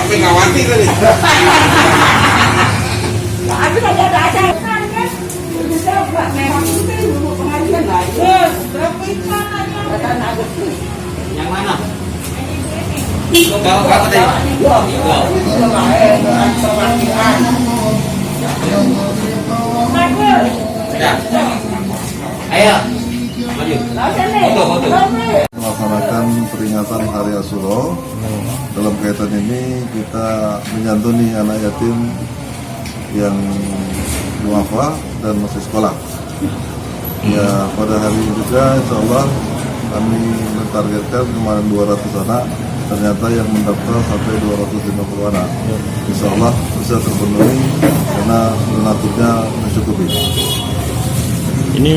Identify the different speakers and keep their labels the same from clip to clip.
Speaker 1: Mengawati kali.
Speaker 2: Tapi kalau ada acara kan bisa Mbak memang itu dulu pengajian lah. Berapa ikannya? Kata Agustus.
Speaker 1: Yang mana? Bawa berapa tadi? Dua. Ya. Ayo. Maju.
Speaker 3: Melaksanakan peringatan Hari Asyura. Dalam kaitan ini kita menyantuni anak yatim yang duafa dan masih sekolah. Ya, pada hari ini juga insya Allah kami mentargetkan kemarin 200 anak, ternyata yang mendaftar sampai 250 anak. Insya Allah bisa terpenuhi karena donaturnya mencukupi.
Speaker 4: Ini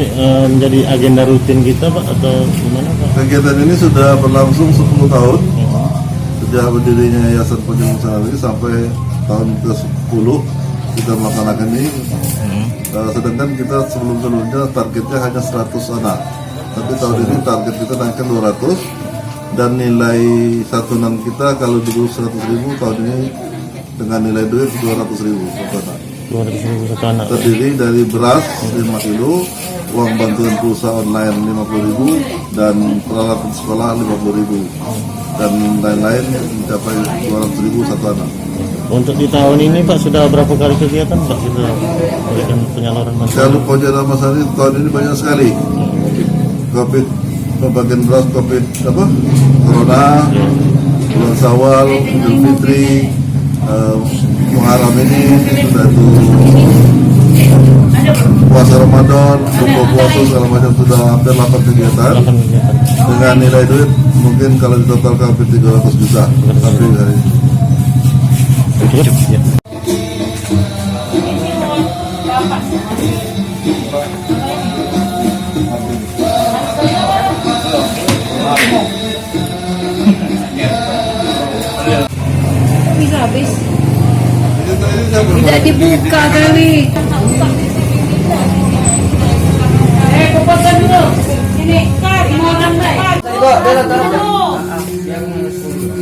Speaker 4: menjadi agenda rutin kita Pak atau gimana Pak?
Speaker 3: Kegiatan ini sudah berlangsung 10 tahun. Sejak berdirinya Yayasan Pojok Nusantara ini sampai tahun ke-10 kita melaksanakan ini. Sedangkan kita sebelumnya targetnya hanya 100 anak. Tapi tahun ini target kita naikkan 200 dan nilai santunan kita kalau dulu 100.000, tahun ini dengan nilai duit 200.000 satu anak.
Speaker 4: 200.000 satu anak.
Speaker 3: Terdiri dari beras 5 kilo, uang bantuan pulsa online 50.000 dan peralatan sekolah 50.000 dan lain-lain mencapai 200.000 satu anak.
Speaker 4: Untuk di tahun ini Pak sudah berapa kali kegiatan Pak kita berikan penyaluran bantuan?
Speaker 3: Kalau Pojok Ramasari tahun ini banyak sekali. Covid, pembagian beras Covid Corona, bulan Syawal, Idul Fitri, Muharram ini sudah itu puasa Ramadan, buka puasa segala macam sudah hampir 8 kegiatan. Dengan nilai duit mungkin kalau ditotalkan hampir 300 juta sampai hari ini.
Speaker 4: Cukup ya.
Speaker 2: Bisa habis. Tidak dibuka kali. Kumpulkan dulu. Ini mau nambah.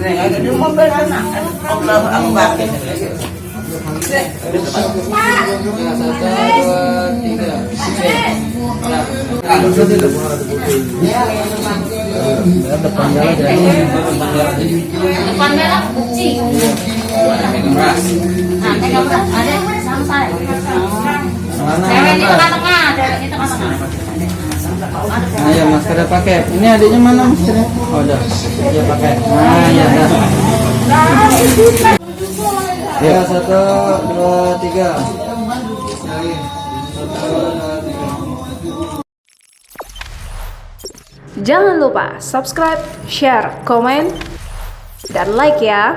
Speaker 2: Yang di mobil anak. Allah Akbar.
Speaker 5: Depan merah kucing. Nah, pegang beras ada sama saya. Cewek di tengah-tengah, cewek di tengah-tengah.
Speaker 6: Ayo maskernya pakai. Ini adiknya mana maskernya? Oh udah, dia pakai. Nah ya dah. Ya 1, 2, 3.
Speaker 7: Jangan lupa subscribe, share, komen, dan like ya.